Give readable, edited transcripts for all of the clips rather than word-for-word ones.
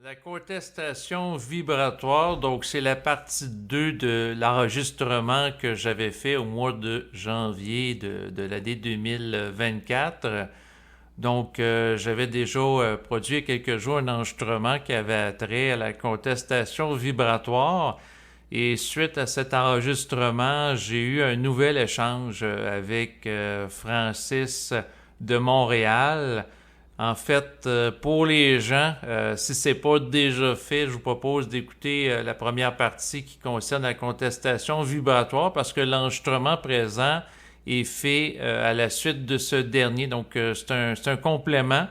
La contestation vibratoire, donc c'est la partie 2 de l'enregistrement que j'avais fait au mois de janvier de l'année 2024. Donc, j'avais déjà produit il y a quelques jours un enregistrement qui avait trait à la contestation vibratoire. Et suite à cet enregistrement, j'ai eu un nouvel échange avec Francis de Montréal. En fait, pour les gens, si c'est pas déjà fait, je vous propose d'écouter la première partie qui concerne la contestation vibratoire parce que l'enregistrement présent est fait à la suite de ce dernier. Donc, c'est un complément.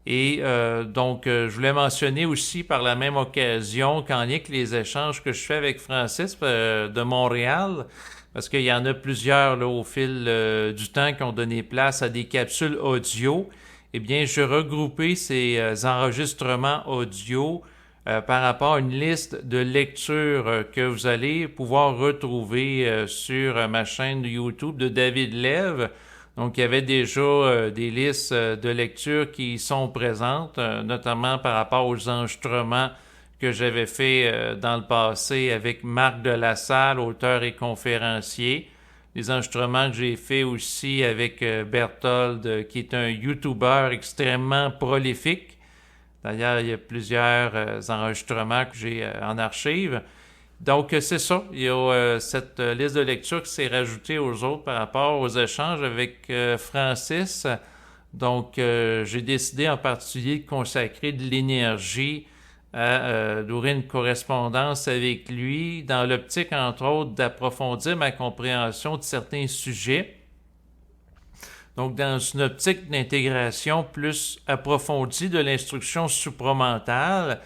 Et je voulais mentionner aussi par la même occasion qu'en lien avec les échanges que je fais avec Francis de Montréal, parce qu'il y en a plusieurs là, au fil du temps qui ont donné place à des capsules audio, eh bien, je regroupais ces enregistrements audio par rapport à une liste de lectures que vous allez pouvoir retrouver sur ma chaîne YouTube de David Lève. Donc, il y avait déjà des listes de lectures qui sont présentes, notamment par rapport aux enregistrements que j'avais fait dans le passé avec Marc Delassalle, auteur et conférencier. Les enregistrements que j'ai fait aussi avec Berthold, qui est un YouTuber extrêmement prolifique. D'ailleurs, il y a plusieurs enregistrements que j'ai en archive. Donc, c'est ça. Il y a cette liste de lecture qui s'est rajoutée aux autres par rapport aux échanges avec Francis. Donc, j'ai décidé en particulier de consacrer de l'énergie à d'ouvrir une correspondance avec lui dans l'optique, entre autres, d'approfondir ma compréhension de certains sujets. Donc, dans une optique d'intégration plus approfondie de l'instruction supramentale.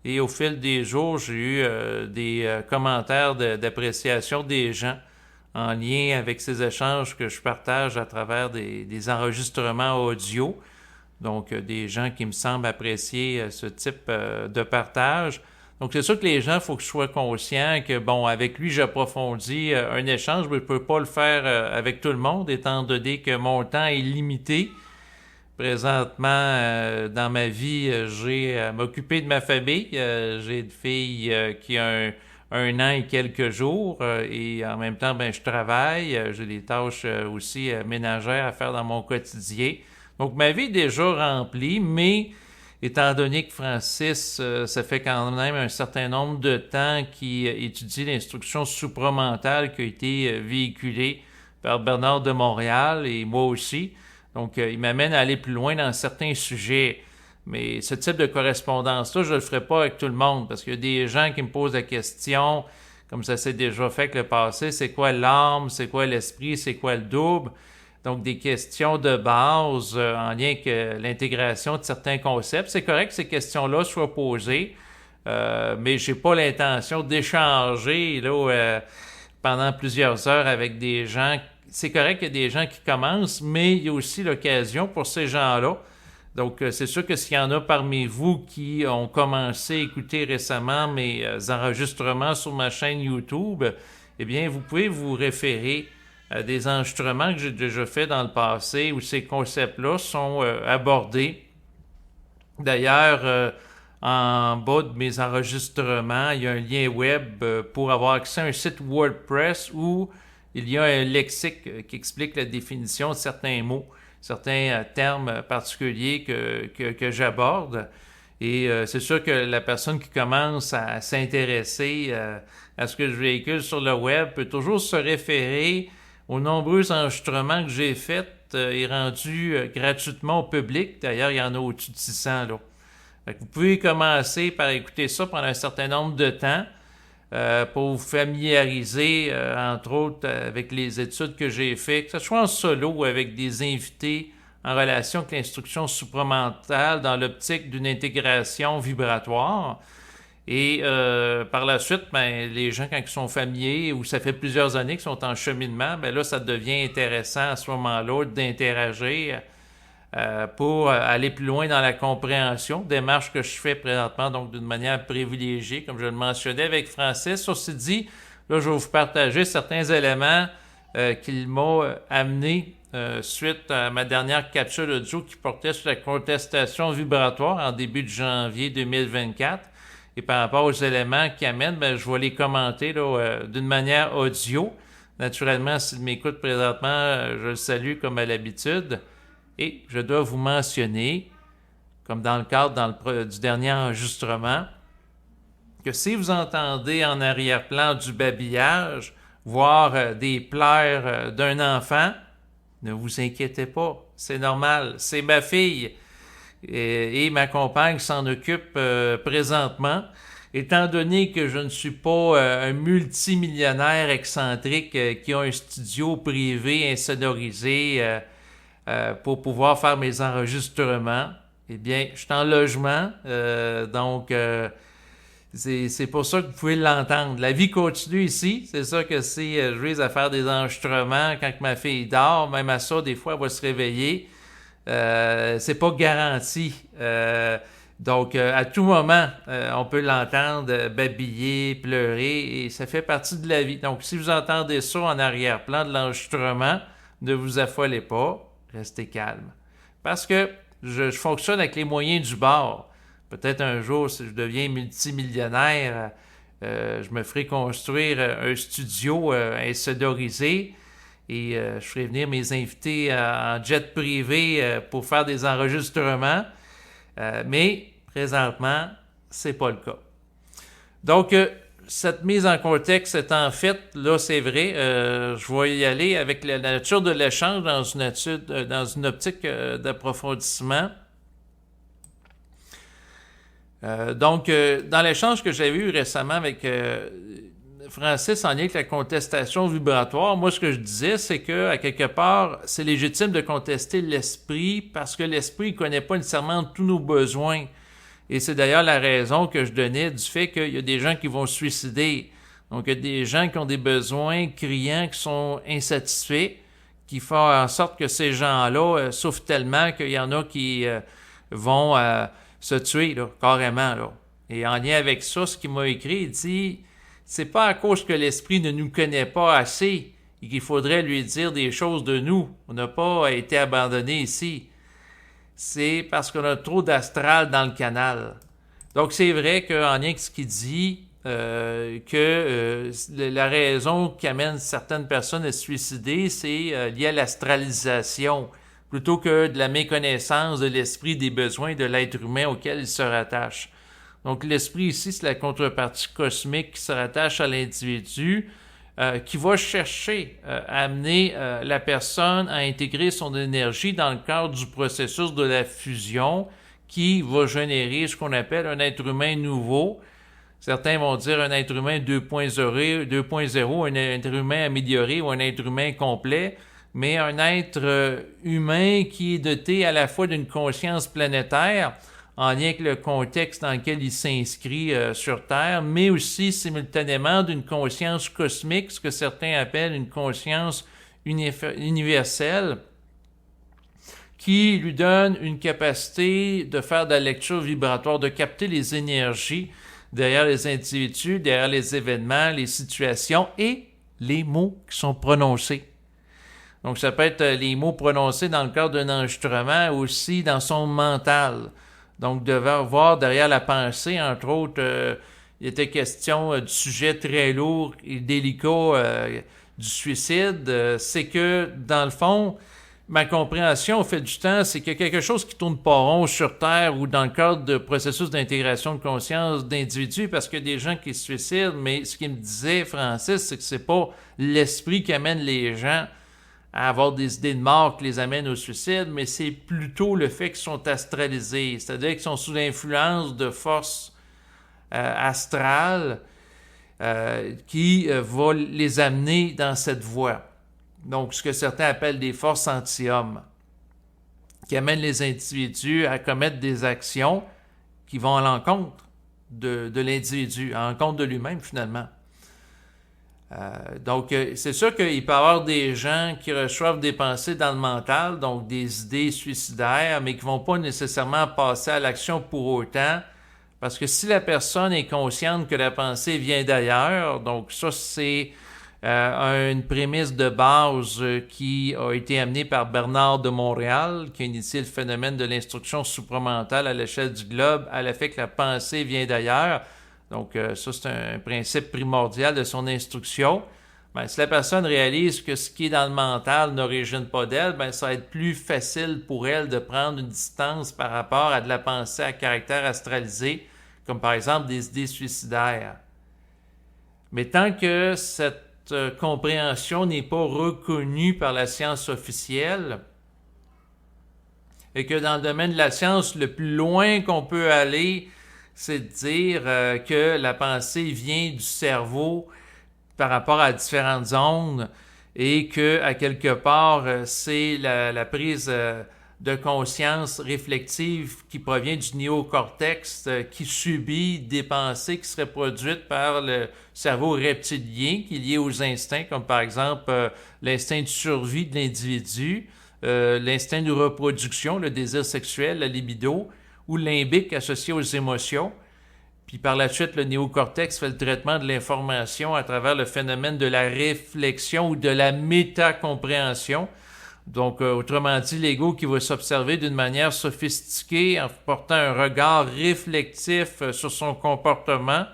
Et au fil des jours, j'ai eu des commentaires d'appréciation des gens en lien avec ces échanges que je partage à travers des enregistrements audio. Donc, des gens qui me semblent apprécier ce type de partage. Donc, c'est sûr que les gens, il faut que je sois conscient que, bon, avec lui, j'approfondis un échange, mais je ne peux pas le faire avec tout le monde, étant donné que mon temps est limité. Présentement, dans ma vie, j'ai à m'occuper de ma famille. J'ai une fille qui a un an et quelques jours et en même temps, ben, je travaille. J'ai des tâches aussi ménagères à faire dans mon quotidien. Donc, ma vie est déjà remplie, mais étant donné que Francis, ça fait quand même un certain nombre de temps qu'il étudie l'instruction supramentale qui a été véhiculée par Bernard de Montréal et moi aussi. Donc, il m'amène à aller plus loin dans certains sujets. Mais ce type de correspondance-là, je ne le ferai pas avec tout le monde parce qu'il y a des gens qui me posent la question, comme ça s'est déjà fait avec le passé, c'est quoi l'âme, c'est quoi l'esprit, c'est quoi le double? Donc, des questions de base en lien avec l'intégration de certains concepts. C'est correct que ces questions-là soient posées, mais je n'ai pas l'intention d'échanger là, pendant plusieurs heures avec des gens. C'est correct qu'il y a des gens qui commencent, mais il y a aussi l'occasion pour ces gens-là. Donc, c'est sûr que s'il y en a parmi vous qui ont commencé à écouter récemment mes enregistrements sur ma chaîne YouTube, eh bien, vous pouvez vous référer à des enregistrements que j'ai déjà fait dans le passé où ces concepts-là sont abordés. D'ailleurs, en bas de mes enregistrements, il y a un lien web pour avoir accès à un site WordPress où il y a un lexique qui explique la définition de certains mots, certains termes particuliers que j'aborde. Et c'est sûr que la personne qui commence à s'intéresser à ce que je véhicule sur le web peut toujours se référer aux nombreux enregistrements que j'ai faits et rendus gratuitement au public. D'ailleurs, il y en a au-dessus de 600 là. Fait que vous pouvez commencer par écouter ça pendant un certain nombre de temps pour vous familiariser, entre autres, avec les études que j'ai faites, que ce soit en solo ou avec des invités en relation avec l'instruction supramentale dans l'optique d'une intégration vibratoire. Et par la suite, ben, les gens, quand ils sont familiers ou ça fait plusieurs années qu'ils sont en cheminement, ben là, ça devient intéressant à ce moment-là d'interagir pour aller plus loin dans la compréhension, démarche que je fais présentement, donc d'une manière privilégiée, comme je le mentionnais avec Francis. Ceci dit, là, je vais vous partager certains éléments qu'il m'a amené suite à ma dernière capsule audio qui portait sur la contestation vibratoire en début de janvier 2024. Et par rapport aux éléments qu'il amène, je vais les commenter d'une manière audio. Naturellement, s'il m'écoute présentement, je le salue comme à l'habitude. Et je dois vous mentionner, comme dans le cadre du dernier enregistrement, que si vous entendez en arrière-plan du babillage, voire des pleurs d'un enfant, ne vous inquiétez pas, c'est normal, c'est ma fille et ma compagne s'en occupe présentement. Étant donné que je ne suis pas un multimillionnaire excentrique qui a un studio privé insonorisé pour pouvoir faire mes enregistrements, eh bien, je suis en logement, donc c'est pour ça que vous pouvez l'entendre. La vie continue ici, c'est ça que c'est. Je vise à faire des enregistrements quand ma fille dort, même à ça, des fois, elle va se réveiller. C'est pas garanti. Donc, à tout moment, on peut l'entendre babiller, pleurer, et ça fait partie de la vie. Donc, si vous entendez ça en arrière-plan de l'enregistrement, ne vous affolez pas, restez calme. Parce que je fonctionne avec les moyens du bord. Peut-être un jour, si je deviens multimillionnaire, je me ferai construire un studio insonorisé et je ferai venir mes invités en jet privé pour faire des enregistrements. Mais présentement, c'est pas le cas. Donc, cette mise en contexte étant faite, là, c'est vrai, je vais y aller avec la nature de l'échange dans une optique d'approfondissement. Donc, dans l'échange que j'avais eu récemment avec Francis en lien avec la contestation vibratoire, moi, ce que je disais, c'est que à quelque part, c'est légitime de contester l'esprit parce que l'esprit ne connaît pas nécessairement tous nos besoins. Et c'est d'ailleurs la raison que je donnais du fait qu'il y a des gens qui vont se suicider. Donc, il y a des gens qui ont des besoins criants qui sont insatisfaits, qui font en sorte que ces gens-là souffrent tellement qu'il y en a qui vont se tuer, là, carrément. Là. Et en lien avec ça, ce qu'il m'a écrit, il dit... C'est pas à cause que l'esprit ne nous connaît pas assez et qu'il faudrait lui dire des choses de nous. On n'a pas été abandonné ici. C'est parce qu'on a trop d'astral dans le canal. Donc, c'est vrai qu'en lien avec ce qu'il dit, que la raison qui amène certaines personnes à se suicider, c'est lié à l'astralisation, plutôt que de la méconnaissance de l'esprit des besoins de l'être humain auquel il se rattache. Donc, l'esprit ici, c'est la contrepartie cosmique qui se rattache à l'individu, qui va chercher à amener la personne à intégrer son énergie dans le cadre du processus de la fusion qui va générer ce qu'on appelle un être humain nouveau. Certains vont dire un être humain 2.0, un être humain amélioré ou un être humain complet, mais un être humain qui est doté à la fois d'une conscience planétaire, en lien avec le contexte dans lequel il s'inscrit sur Terre, mais aussi simultanément d'une conscience cosmique, ce que certains appellent une conscience universelle, qui lui donne une capacité de faire de la lecture vibratoire, de capter les énergies derrière les individus, derrière les événements, les situations et les mots qui sont prononcés. Donc, ça peut être les mots prononcés dans le cadre d'un enregistrement, aussi dans son mental. Donc, de voir derrière la pensée, entre autres, il était question du sujet très lourd et délicat du suicide. C'est que, dans le fond, ma compréhension au fil du temps, c'est qu'il y a quelque chose qui tourne pas rond sur Terre ou dans le cadre de processus d'intégration de conscience d'individus, parce qu'il y a des gens qui se suicident, mais ce qu'il me disait, Francis, c'est que c'est pas l'esprit qui amène les gens à avoir des idées de mort qui les amènent au suicide, mais c'est plutôt le fait qu'ils sont astralisés, c'est-à-dire qu'ils sont sous l'influence de forces astrales qui vont les amener dans cette voie. Donc, ce que certains appellent des forces anti-hommes, qui amènent les individus à commettre des actions qui vont à l'encontre de l'individu, à l'encontre de lui-même finalement. Donc, c'est sûr qu'il peut y avoir des gens qui reçoivent des pensées dans le mental, donc des idées suicidaires, mais qui ne vont pas nécessairement passer à l'action pour autant, parce que si la personne est consciente que la pensée vient d'ailleurs, donc ça c'est une prémisse de base qui a été amenée par Bernard de Montréal, qui a initié le phénomène de l'instruction supramentale à l'échelle du globe, à l'effet que la pensée vient d'ailleurs. Donc, ça, c'est un principe primordial de son instruction. Ben, si la personne réalise que ce qui est dans le mental n'origine pas d'elle, ben, ça va être plus facile pour elle de prendre une distance par rapport à de la pensée à caractère astralisé, comme par exemple des idées suicidaires. Mais tant que cette compréhension n'est pas reconnue par la science officielle, et que dans le domaine de la science, le plus loin qu'on peut aller, c'est de dire que la pensée vient du cerveau par rapport à différentes zones et que, à quelque part, c'est la prise de conscience réflexive qui provient du néocortex qui subit des pensées qui seraient produites par le cerveau reptilien qui est lié aux instincts, comme par exemple l'instinct de survie de l'individu, l'instinct de reproduction, le désir sexuel, la libido, ou le limbique associé aux émotions. Puis par la suite, le néocortex fait le traitement de l'information à travers le phénomène de la réflexion ou de la métacompréhension. Donc, autrement dit, l'ego qui va s'observer d'une manière sophistiquée en portant un regard réflectif sur son comportement,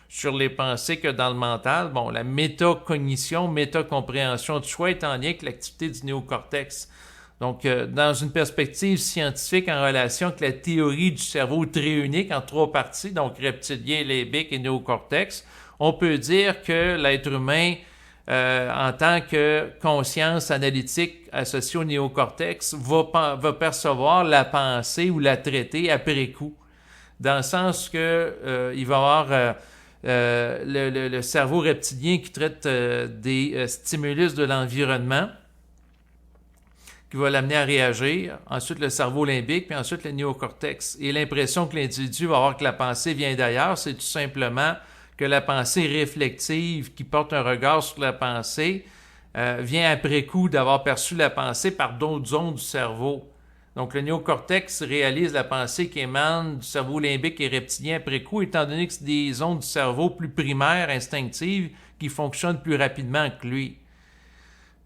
sur les pensées que dans le mental. Bon, la métacognition, métacompréhension de soi est en lien avec l'activité du néocortex. Donc, dans une perspective scientifique en relation avec la théorie du cerveau triunique en 3 parties, donc reptilien, limbique et néocortex, on peut dire que l'être humain, en tant que conscience analytique associée au néocortex, va percevoir la pensée ou la traiter après coup. Dans le sens que il va avoir le cerveau reptilien qui traite des stimulus de l'environnement, qui va l'amener à réagir, ensuite le cerveau limbique, puis ensuite le néocortex. Et l'impression que l'individu va avoir que la pensée vient d'ailleurs, c'est tout simplement que la pensée réflexive qui porte un regard sur la pensée vient après coup d'avoir perçu la pensée par d'autres zones du cerveau. Donc le néocortex réalise la pensée qui émane du cerveau limbique et reptilien après coup, étant donné que c'est des zones du cerveau plus primaires, instinctives, qui fonctionnent plus rapidement que lui.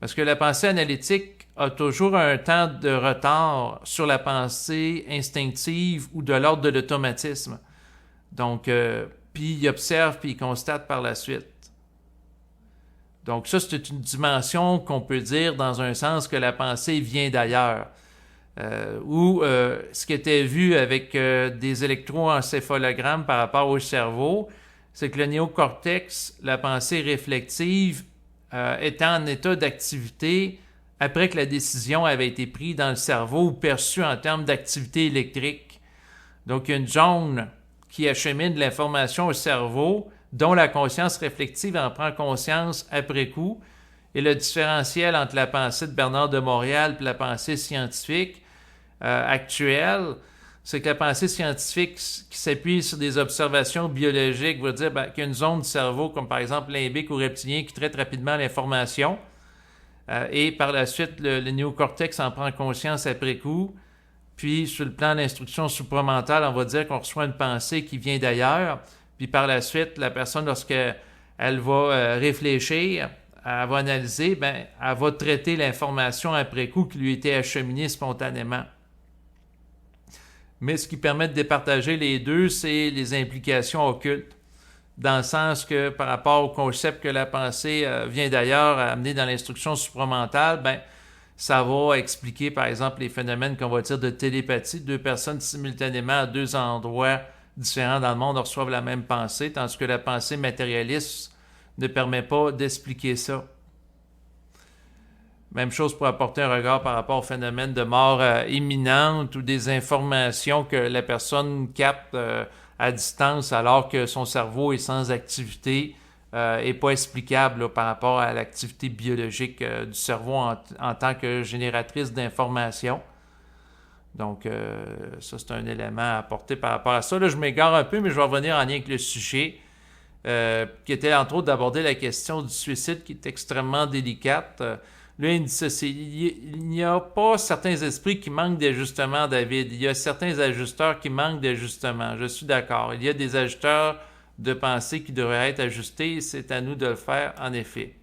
Parce que la pensée analytique a toujours un temps de retard sur la pensée instinctive ou de l'ordre de l'automatisme. Donc, puis il observe, puis il constate par la suite. Donc ça, c'est une dimension qu'on peut dire dans un sens que la pensée vient d'ailleurs. Ou ce qui était vu avec des électroencéphalogrammes par rapport au cerveau, c'est que le néocortex, la pensée réflexive, était en état d'activité après que la décision avait été prise dans le cerveau ou perçue en termes d'activité électrique. Donc, il y a une zone qui achemine de l'information au cerveau, dont la conscience réflexive en prend conscience après coup. Et le différentiel entre la pensée de Bernard de Montréal et la pensée scientifique actuelle, c'est que la pensée scientifique qui s'appuie sur des observations biologiques va dire qu'il y a une zone du cerveau, comme par exemple limbique ou reptilien, qui traite rapidement l'information. Et par la suite, le néocortex en prend conscience après coup. Puis, sur le plan d'instruction supramentale, on va dire qu'on reçoit une pensée qui vient d'ailleurs. Puis par la suite, la personne, lorsqu'elle va réfléchir, elle va analyser, elle va traiter l'information après coup qui lui était acheminée spontanément. Mais ce qui permet de départager les deux, c'est les implications occultes. Dans le sens que par rapport au concept que la pensée vient d'ailleurs amener dans l'instruction supramentale, ça va expliquer par exemple les phénomènes qu'on va dire de télépathie. 2 personnes simultanément à 2 endroits différents dans le monde reçoivent la même pensée, tandis que la pensée matérialiste ne permet pas d'expliquer ça. Même chose pour apporter un regard par rapport au phénomène de mort imminente ou des informations que la personne capte à distance alors que son cerveau est sans activité et pas explicable là, par rapport à l'activité biologique du cerveau en tant que génératrice d'informations. Donc, ça, c'est un élément à apporter par rapport à ça. Là, je m'égare un peu, mais je vais revenir en lien avec le sujet, qui était entre autres d'aborder la question du suicide, qui est extrêmement délicate. Là, il n'y a pas certains esprits qui manquent d'ajustement, David. Il y a certains ajusteurs qui manquent d'ajustement. Je suis d'accord. Il y a des ajusteurs de pensée qui devraient être ajustés. C'est à nous de le faire, en effet.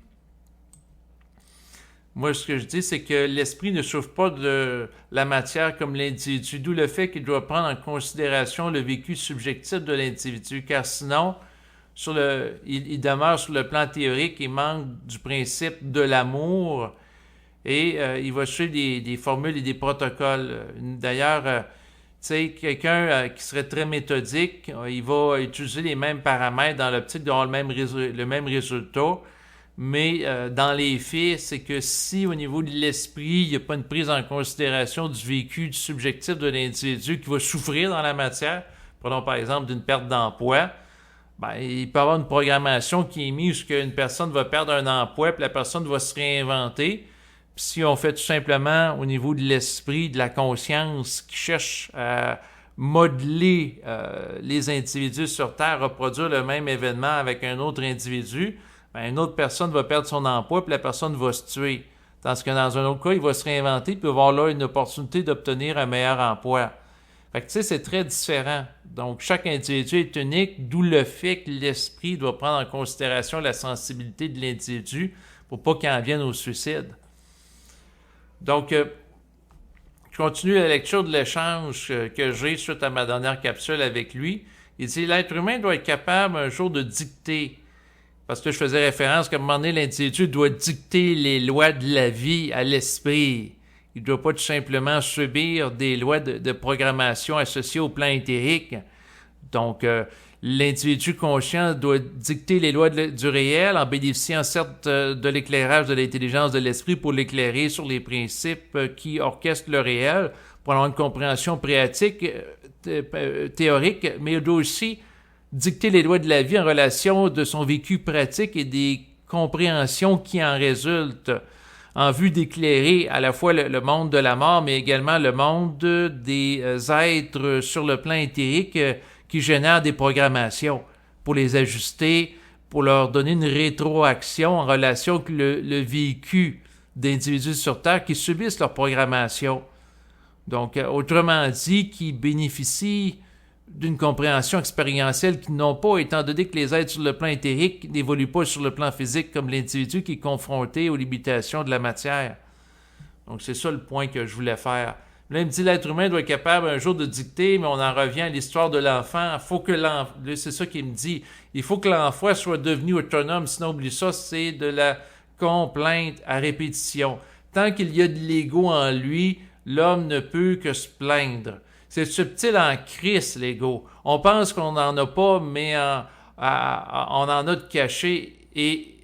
Moi, ce que je dis, c'est que l'esprit ne souffre pas de la matière comme l'individu, d'où le fait qu'il doit prendre en considération le vécu subjectif de l'individu, car sinon, il demeure sur le plan théorique, il manque du principe de l'amour et il va suivre des formules et des protocoles. D'ailleurs, tu sais, quelqu'un qui serait très méthodique, il va utiliser les mêmes paramètres dans l'optique d'avoir le même résultat. Mais dans les faits, c'est que si au niveau de l'esprit, il n'y a pas une prise en considération du vécu, du subjectif de l'individu qui va souffrir dans la matière, prenons par exemple d'une perte d'emploi, ben, il peut y avoir une programmation qui est mise où une personne va perdre un emploi puis la personne va se réinventer. Puis si on fait tout simplement au niveau de l'esprit, de la conscience qui cherche à modeler les individus sur Terre, reproduire le même événement avec un autre individu, ben, une autre personne va perdre son emploi puis la personne va se tuer. Tandis que dans un autre cas, il va se réinventer puis avoir là une opportunité d'obtenir un meilleur emploi. Fait que tu sais, c'est très différent. Donc, chaque individu est unique, d'où le fait que l'esprit doit prendre en considération la sensibilité de l'individu pour pas qu'il en vienne au suicide. Donc, je continue la lecture de l'échange que j'ai suite à ma dernière capsule avec lui. Il dit « L'être humain doit être capable un jour de dicter. » Parce que je faisais référence qu'à un moment donné, l'individu doit dicter les lois de la vie à l'esprit. Il ne doit pas tout simplement subir des lois de programmation associées au plan éthérique. Donc, l'individu conscient doit dicter les lois du réel en bénéficiant certes de l'éclairage de l'intelligence de l'esprit pour l'éclairer sur les principes qui orchestrent le réel, pour avoir une compréhension pratique, théorique, mais il doit aussi dicter les lois de la vie en relation de son vécu pratique et des compréhensions qui en résultent, en vue d'éclairer à la fois le monde de la mort, mais également le monde des êtres sur le plan éthérique qui génèrent des programmations pour les ajuster, pour leur donner une rétroaction en relation avec le vécu d'individus sur Terre qui subissent leur programmation. Donc, autrement dit, qui bénéficient d'une compréhension expérientielle qu'ils n'ont pas, étant donné que les êtres sur le plan éthérique n'évoluent pas sur le plan physique comme l'individu qui est confronté aux limitations de la matière. Donc, c'est ça le point que je voulais faire. Là, il me dit l'être humain doit être capable un jour de dicter, mais on en revient à l'histoire de l'enfant. C'est ça qu'il me dit. Il faut que l'enfant soit devenu autonome, sinon oublie ça, c'est de la complainte à répétition. Tant qu'il y a de l'ego en lui, l'homme ne peut que se plaindre. C'est subtil en crise, l'ego. On pense qu'on n'en a pas, mais on en a de caché. Et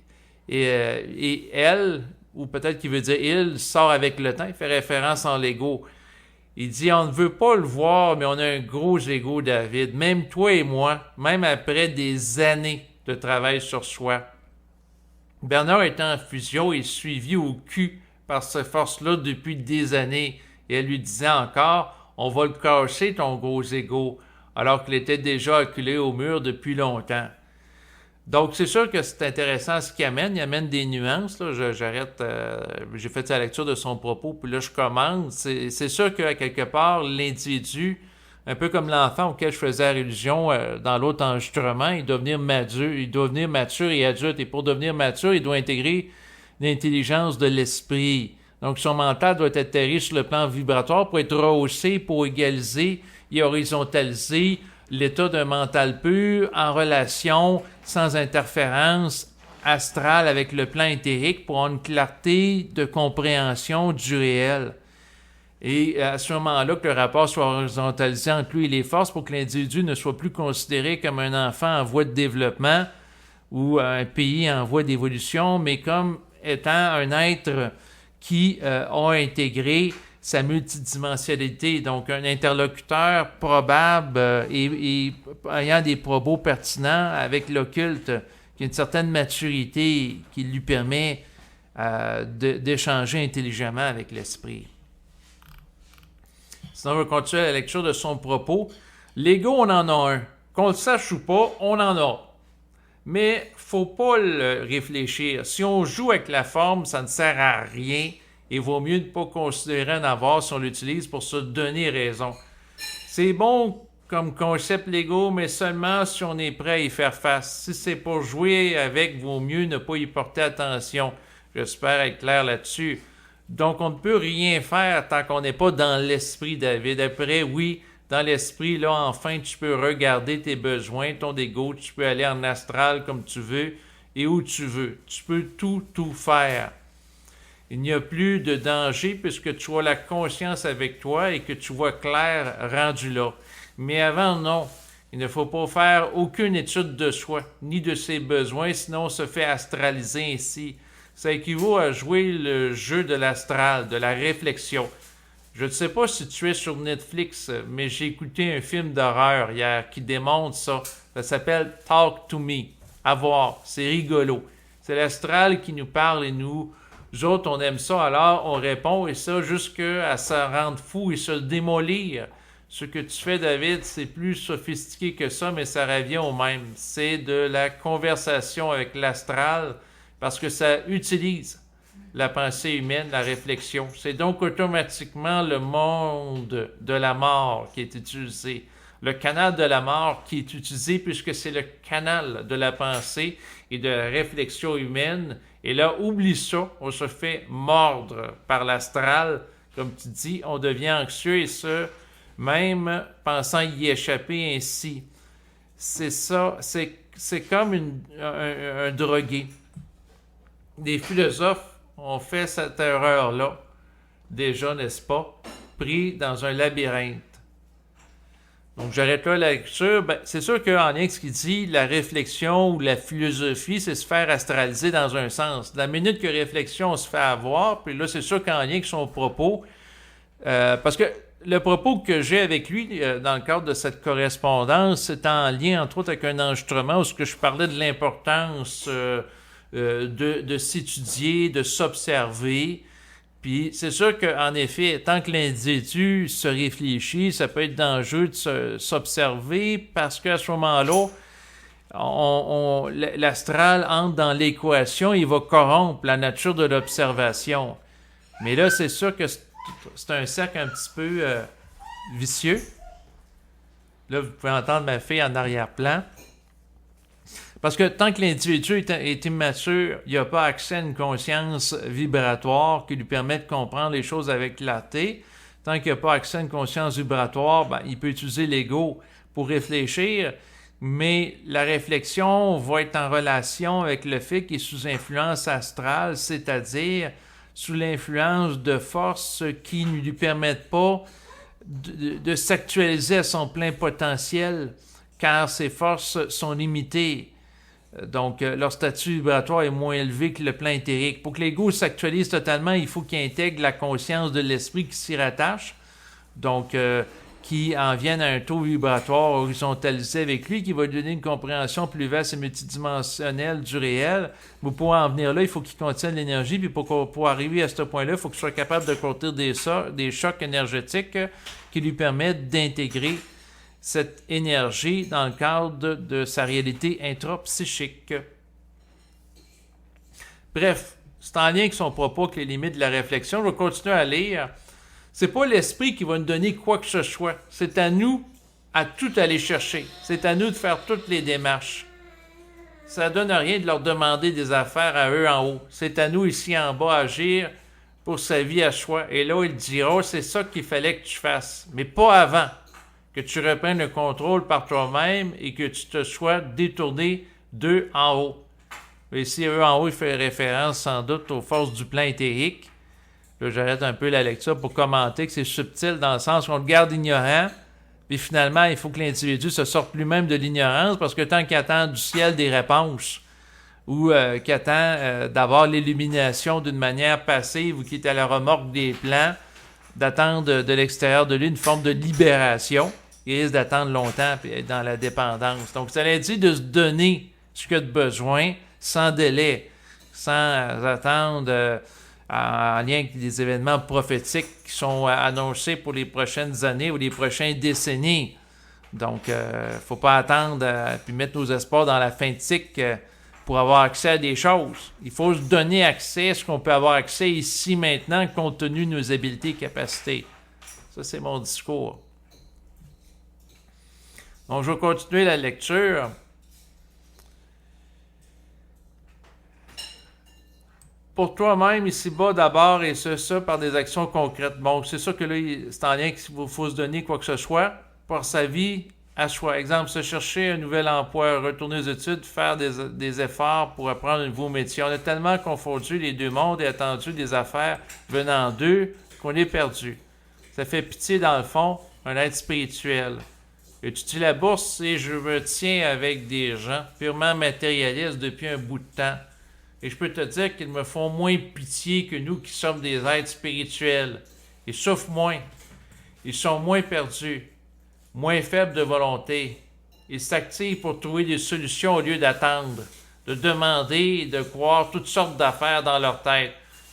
elle, ou peut-être qu'il veut dire il, sort avec le temps. Il fait référence en l'ego. Il dit, on ne veut pas le voir, mais on a un gros ego, David. Même toi et moi, même après des années de travail sur soi. Bernard est en fusion et suivi au cul par cette force-là depuis des années. Et elle lui disait encore, on va le casser, ton gros ego, alors qu'il était déjà acculé au mur depuis longtemps. Donc, c'est sûr que c'est intéressant ce qu'il amène. Il amène des nuances. Là. J'arrête, j'ai fait sa lecture de son propos, puis là, je commence. C'est sûr qu'à quelque part, l'individu, un peu comme l'enfant auquel je faisais allusion dans l'autre enregistrement, il doit venir mature et adulte. Et pour devenir mature, il doit intégrer l'intelligence de l'esprit. Donc, son mental doit être atterri sur le plan vibratoire pour être rehaussé, pour égaliser et horizontaliser l'état d'un mental pur en relation, sans interférence astrale avec le plan éthérique pour avoir une clarté de compréhension du réel. Et à ce moment-là, que le rapport soit horizontalisé entre lui et les forces pour que l'individu ne soit plus considéré comme un enfant en voie de développement ou un pays en voie d'évolution, mais comme étant un être qui ont intégré sa multidimensionnalité, donc un interlocuteur probable et ayant des propos pertinents avec l'occulte, qui a une certaine maturité qui lui permet d'échanger intelligemment avec l'esprit. Sinon, on va continuer la lecture de son propos. L'ego, on en a un. Qu'on le sache ou pas, on en a. Mais faut pas le réfléchir. Si on joue avec la forme, ça ne sert à rien. Il vaut mieux ne pas considérer en avoir si on l'utilise pour se donner raison. C'est bon comme concept l'ego, mais seulement si on est prêt à y faire face. Si c'est pour jouer avec, vaut mieux ne pas y porter attention. J'espère être clair là-dessus. Donc, on ne peut rien faire tant qu'on n'est pas dans l'esprit, David. Après, oui, dans l'esprit, là, enfin, tu peux regarder tes besoins, ton ego, tu peux aller en astral comme tu veux et où tu veux. Tu peux tout faire. Il n'y a plus de danger puisque tu as la conscience avec toi et que tu vois clair rendu là. Mais avant, non. Il ne faut pas faire aucune étude de soi, ni de ses besoins, sinon on se fait astraliser ainsi. Ça équivaut à jouer le jeu de l'astral, de la réflexion. Je ne sais pas si tu es sur Netflix, mais j'ai écouté un film d'horreur hier qui démontre ça. Ça s'appelle Talk to Me. À voir, c'est rigolo. C'est l'astral qui nous parle et nous autres, on aime ça, alors on répond et ça jusqu'à se rendre fou et se démolir. Ce que tu fais, David, c'est plus sophistiqué que ça, mais ça revient au même. C'est de la conversation avec l'astral parce que ça utilise la pensée humaine, la réflexion. C'est donc automatiquement le monde de la mort qui est utilisé. Le canal de la mort qui est utilisé puisque c'est le canal de la pensée et de la réflexion humaine. Et là, oublie ça, on se fait mordre par l'astral. Comme tu dis, on devient anxieux et ce, même pensant y échapper ainsi. C'est ça, c'est comme un drogué. Des philosophes ont fait cette erreur-là, déjà, n'est-ce pas, pris dans un labyrinthe. Donc, j'arrête là la lecture. Ben, c'est sûr qu'en lien avec ce qu'il dit, la réflexion ou la philosophie, c'est se faire astraliser dans un sens. La minute que réflexion se fait avoir, puis là, c'est sûr qu'en lien avec son propos, parce que le propos que j'ai avec lui dans le cadre de cette correspondance, c'est en lien, entre autres, avec un enregistrement où je parlais de l'importance de s'étudier, de s'observer. Puis c'est sûr qu'en effet, tant que l'individu se réfléchit, ça peut être dangereux de s'observer parce qu'à ce moment-là, l'astral entre dans l'équation, il va corrompre la nature de l'observation. Mais là, c'est sûr que c'est un cercle un petit peu vicieux. Là, vous pouvez entendre ma fille en arrière-plan. Parce que tant que l'individu est immature, il n'a pas accès à une conscience vibratoire qui lui permet de comprendre les choses avec clarté. Tant qu'il n'a pas accès à une conscience vibratoire, ben, il peut utiliser l'ego pour réfléchir, mais la réflexion va être en relation avec le fait qu'il est sous influence astrale, c'est-à-dire sous l'influence de forces qui ne lui permettent pas de s'actualiser à son plein potentiel, car ces forces sont limitées. Donc, leur statut vibratoire est moins élevé que le plan éthérique. Pour que l'ego s'actualise totalement, il faut qu'il intègre la conscience de l'esprit qui s'y rattache, donc qui en vienne à un taux vibratoire horizontalisé avec lui, qui va lui donner une compréhension plus vaste et multidimensionnelle du réel. Mais pour en venir là, il faut qu'il contienne l'énergie, puis pour arriver à ce point-là, il faut qu'il soit capable de contenir des chocs énergétiques qui lui permettent d'intégrer cette énergie dans le cadre de sa réalité intrapsychique. Bref, c'est en lien avec son propos que les limites de la réflexion. Je vais continuer à lire. C'est pas l'esprit qui va nous donner quoi que ce soit. C'est à nous à tout aller chercher. C'est à nous de faire toutes les démarches. Ça ne donne rien de leur demander des affaires à eux en haut. C'est à nous ici en bas à agir pour sa vie à soi. Et là, il dira, c'est ça qu'il fallait que tu fasses. Mais pas avant. Que tu reprennes le contrôle par toi-même et que tu te sois détourné d'eux en haut. Et ici, eux en haut, il fait référence sans doute aux forces du plan éthérique. Là, j'arrête un peu la lecture pour commenter que c'est subtil dans le sens qu'on le garde ignorant, puis finalement, il faut que l'individu se sorte lui-même de l'ignorance parce que tant qu'il attend du ciel des réponses ou qu'il attend d'avoir l'illumination d'une manière passive ou qu'il est à la remorque des plans, d'attendre de l'extérieur de lui une forme de libération. Il risque d'attendre longtemps et être dans la dépendance. Donc, ça dit de se donner ce qu'il y a de besoin sans délai, sans attendre en lien avec des événements prophétiques qui sont annoncés pour les prochaines années ou les prochaines décennies. Donc, il ne faut pas attendre puis mettre nos espoirs dans la fin de cycle pour avoir accès à des choses. Il faut se donner accès à ce qu'on peut avoir accès ici maintenant compte tenu de nos habiletés et capacités. Ça, c'est mon discours. Donc, je vais continuer la lecture. pour toi-même ici-bas d'abord, et ça par des actions concrètes. Bon, c'est sûr que là, c'est en lien qu'il faut se donner quoi que ce soit pour sa vie à soi. Exemple, se chercher un nouvel emploi, retourner aux études, faire des efforts pour apprendre un nouveau métier. On a tellement confondu les deux mondes et attendu des affaires venant d'eux qu'on est perdu. Ça fait pitié dans le fond, un être spirituel. J'étudie la bourse et je me tiens avec des gens purement matérialistes depuis un bout de temps. Et je peux te dire qu'ils me font moins pitié que nous qui sommes des êtres spirituels. Ils souffrent moins. Ils sont moins perdus, moins faibles de volonté. Ils s'activent pour trouver des solutions au lieu d'attendre, de demander et de croire toutes sortes d'affaires dans leur tête.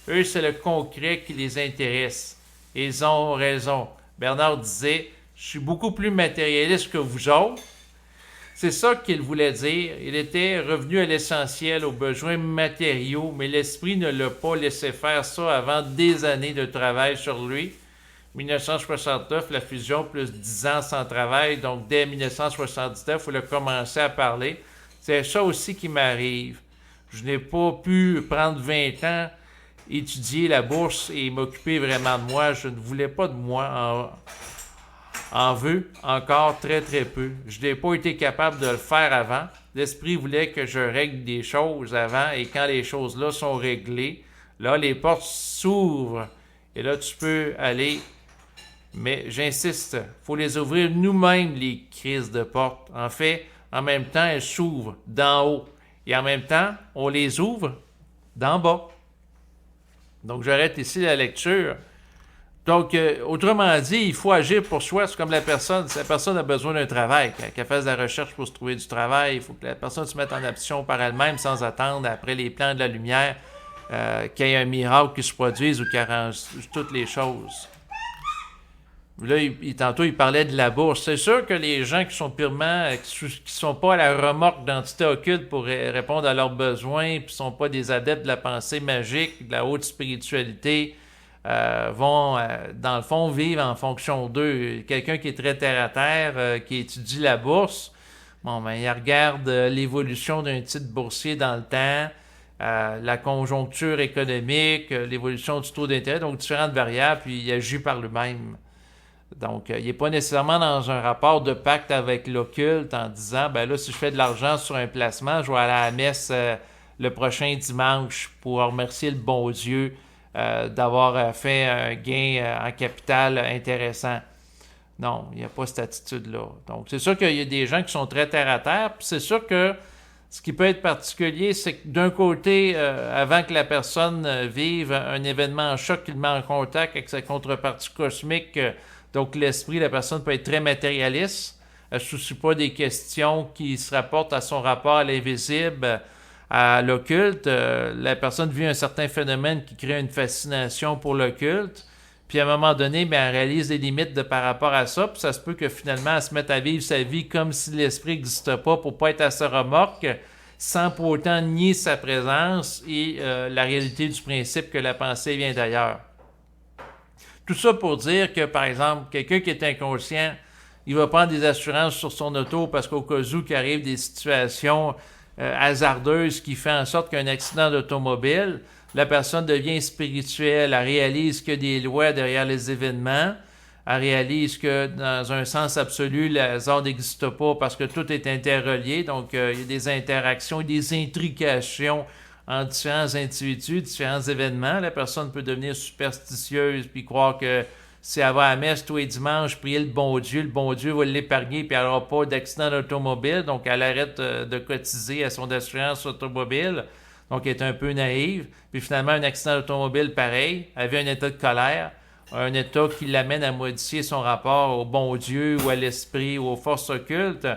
Eux, c'est le concret qui les intéresse. Ils ont raison. Bernard disait, je suis beaucoup plus matérialiste que vous autres. C'est ça qu'il voulait dire. Il était revenu à l'essentiel, aux besoins matériaux, mais l'esprit ne l'a pas laissé faire ça avant des années de travail sur lui. 1969, la fusion, plus 10 ans sans travail, donc dès 1979, il a commencé à parler. C'est ça aussi qui m'arrive. Je n'ai pas pu prendre 20 ans, étudier la bourse et m'occuper vraiment de moi. Je ne voulais pas de moi en veut encore très très peu. Je n'ai pas été capable de le faire avant. L'esprit voulait que je règle des choses avant et quand les choses-là sont réglées, là les portes s'ouvrent et là tu peux aller. Mais j'insiste, il faut les ouvrir nous-mêmes les crises de portes. En fait, en même temps, elles s'ouvrent d'en haut et en même temps, on les ouvre d'en bas. Donc j'arrête ici la lecture. Donc, autrement dit, il faut agir pour soi. C'est comme la personne. Si la personne a besoin d'un travail, qu'elle fasse de la recherche pour se trouver du travail, il faut que la personne se mette en action par elle-même sans attendre après les plans de la lumière qu'il y ait un miracle qui se produise ou qui arrange toutes les choses. Là, tantôt, il parlait de la bourse. C'est sûr que les gens qui sont purement, qui sont pas à la remorque d'entités occultes pour répondre à leurs besoins, puis sont pas des adeptes de la pensée magique, de la haute spiritualité, vont, dans le fond, vivre en fonction d'eux. Quelqu'un qui est très terre-à-terre, qui étudie la bourse, bon, ben, il regarde l'évolution d'un titre boursier dans le temps, la conjoncture économique, l'évolution du taux d'intérêt, donc différentes variables, puis il agit par lui-même. Donc, il n'est pas nécessairement dans un rapport de pacte avec l'occulte en disant, ben là, si je fais de l'argent sur un placement, je vais aller à la messe le prochain dimanche pour remercier le bon Dieu d'avoir fait un gain en capital intéressant. Non, il n'y a pas cette attitude-là. Donc, c'est sûr qu'il y a des gens qui sont très terre-à-terre, puis c'est sûr que ce qui peut être particulier, c'est que d'un côté, avant que la personne vive un événement en choc, qu'il met en contact avec sa contrepartie cosmique, donc l'esprit, la personne peut être très matérialiste, elle ne se soucie pas des questions qui se rapportent à son rapport à l'invisible, à l'occulte. La personne vit un certain phénomène qui crée une fascination pour l'occulte. Puis à un moment donné, bien, elle réalise des limites par rapport à ça. Puis ça se peut que finalement, elle se mette à vivre sa vie comme si l'esprit n'existait pas pour ne pas être à sa remorque, sans pour autant nier sa présence et la réalité du principe que la pensée vient d'ailleurs. Tout ça pour dire que, par exemple, quelqu'un qui est inconscient, il va prendre des assurances sur son auto parce qu'au cas où qu'il arrive des situations hasardeuses qui font en sorte qu'un accident d'automobile, la personne devient spirituelle, elle réalise qu'il y a des lois derrière les événements, elle réalise que dans un sens absolu, le hasard n'existe pas parce que tout est interrelié, donc il y a des interactions et des intrications en différents individus, différents événements. La personne peut devenir superstitieuse puis croire que si elle va à la messe tous les dimanches, prier le bon Dieu va l'épargner puis elle n'aura pas d'accident d'automobile. Donc, elle arrête de cotiser à son assurance automobile. Donc, elle est un peu naïve. Puis finalement, un accident d'automobile pareil, elle vit un état de colère, un état qui l'amène à modifier son rapport au bon Dieu ou à l'esprit ou aux forces occultes,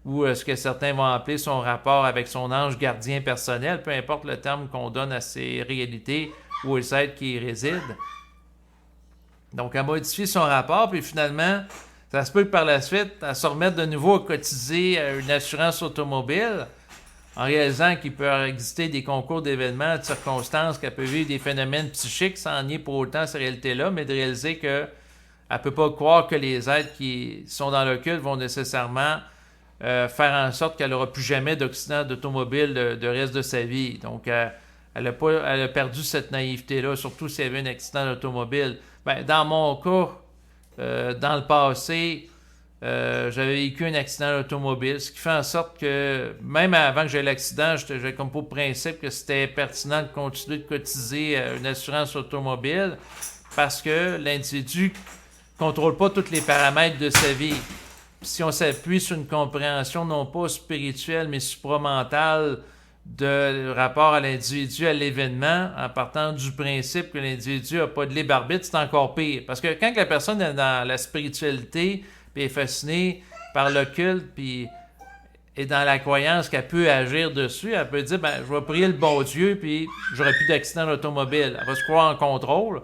ou ce que certains vont appeler son rapport avec son ange gardien personnel, peu importe le terme qu'on donne à ces réalités ou aux êtres qui y résident. Donc, elle modifie son rapport, puis finalement, ça se peut que par la suite, elle se remette de nouveau à cotiser à une assurance automobile, en réalisant qu'il peut exister des concours d'événements, de circonstances, qu'elle peut vivre des phénomènes psychiques sans nier pour autant ces réalités-là, mais de réaliser qu'elle ne peut pas croire que les êtres qui sont dans l'occulte vont nécessairement faire en sorte qu'elle n'aura plus jamais d'accident d'automobile de reste de sa vie. Donc, elle elle a perdu cette naïveté-là, surtout s'il y avait un accident d'automobile. Ben, dans mon cas, dans le passé, j'avais vécu un accident d'automobile, ce qui fait en sorte que, même avant que j'aie l'accident, j'avais comme pour principe que c'était pertinent de continuer de cotiser une assurance automobile parce que l'individu ne contrôle pas tous les paramètres de sa vie. Puis si on s'appuie sur une compréhension non pas spirituelle, mais supramentale de rapport à l'individu, à l'événement, en partant du principe que l'individu n'a pas de libre arbitre, c'est encore pire. Parce que quand la personne est dans la spiritualité, puis est fascinée par l'occulte, puis est dans la croyance qu'elle peut agir dessus, elle peut dire, ben, je vais prier le bon Dieu, puis j'aurai plus d'accident d'automobile. Elle va se croire en contrôle.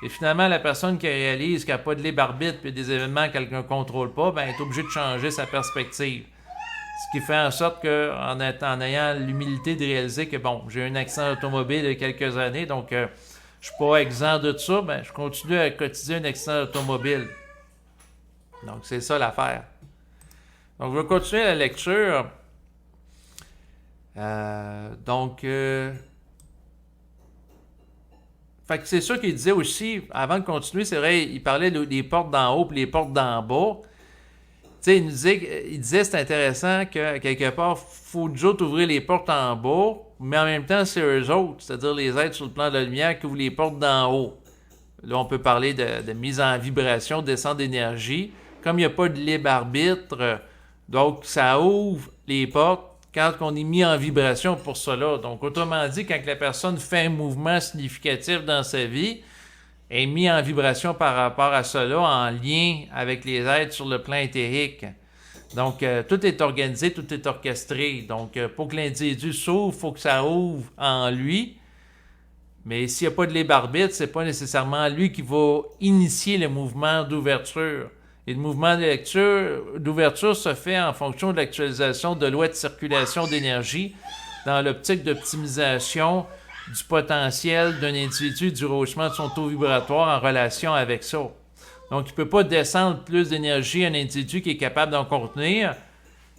Et finalement, la personne qui réalise qu'elle n'a pas de libre arbitre, puis des événements qu'elle ne contrôle pas, ben, elle est obligée de changer sa perspective. Ce qui fait en sorte qu'en ayant l'humilité de réaliser que, bon, j'ai eu un accident automobile il y a quelques années, donc je ne suis pas exempt de ça, ben, je continue à cotiser un accident automobile. Donc, c'est ça l'affaire. Donc, je vais continuer la lecture. Fait que c'est ça qu'il disait aussi, avant de continuer, c'est vrai, il parlait des portes d'en haut et les portes d'en bas. Tu sais, il disait c'est intéressant que quelque part, il faut toujours ouvrir les portes en bas, mais en même temps, c'est eux autres, c'est-à-dire les êtres sur le plan de la lumière qui ouvrent les portes d'en haut. Là, on peut parler de mise en vibration, descente d'énergie. Comme il n'y a pas de libre arbitre, donc ça ouvre les portes quand on est mis en vibration pour cela. Donc, autrement dit, quand la personne fait un mouvement significatif dans sa vie, est mis en vibration par rapport à cela, en lien avec les êtres sur le plan éthérique. Donc, tout est organisé, tout est orchestré. Donc, pour que l'individu s'ouvre, il faut que ça ouvre en lui. Mais s'il n'y a pas de libre arbitre, c'est pas nécessairement lui qui va initier le mouvement d'ouverture. Et le mouvement d'ouverture se fait en fonction de l'actualisation de lois de circulation d'énergie dans l'optique d'optimisation du potentiel d'un individu du rehaussement de son taux vibratoire en relation avec ça. Donc, il ne peut pas descendre plus d'énergie à un individu qui est capable d'en contenir.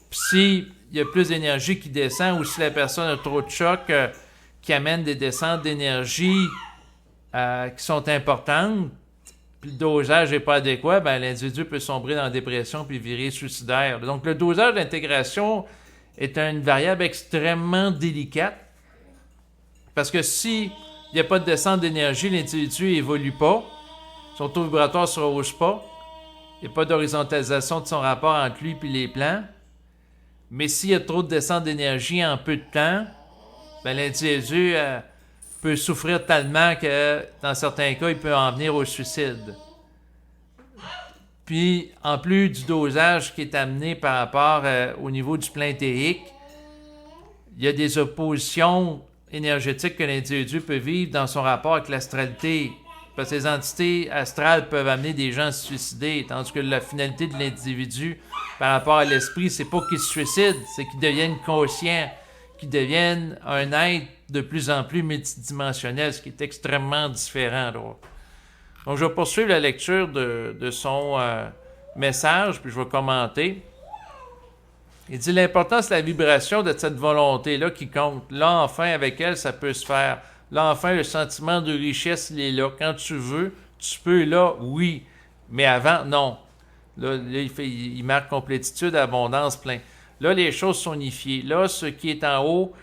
Puis s'il y a plus d'énergie qui descend ou si la personne a trop de choc qui amène des descentes d'énergie qui sont importantes, puis le dosage n'est pas adéquat, ben, l'individu peut sombrer dans la dépression puis virer suicidaire. Donc, le dosage d'intégration est une variable extrêmement délicate. Parce que s'il n'y a pas de descente d'énergie, l'individu n'évolue pas, son taux vibratoire ne se rehausse pas, il n'y a pas d'horizontalisation de son rapport entre lui et les plans. Mais s'il y a trop de descente d'énergie en peu de temps, ben, l'individu peut souffrir tellement que, dans certains cas, il peut en venir au suicide. Puis, en plus du dosage qui est amené par rapport au niveau du plan éthérique, il y a des oppositions énergétique que l'individu peut vivre dans son rapport avec l'astralité. Parce que les entités astrales peuvent amener des gens à se suicider, tandis que la finalité de l'individu par rapport à l'esprit, c'est pas qu'il se suicide, c'est qu'il devienne conscient, qu'il devienne un être de plus en plus multidimensionnel, ce qui est extrêmement différent. Là. Donc, je vais poursuivre la lecture de son message, puis je vais commenter. Il dit l'important, c'est la vibration de cette volonté-là qui compte. Là, enfin, avec elle, ça peut se faire. Là, enfin, le sentiment de richesse, il est là. Quand tu veux, tu peux, là, oui. Mais avant, non. Là il marque complétitude, abondance, plein. Là, les choses sont unifiées. Là, ce qui est en haut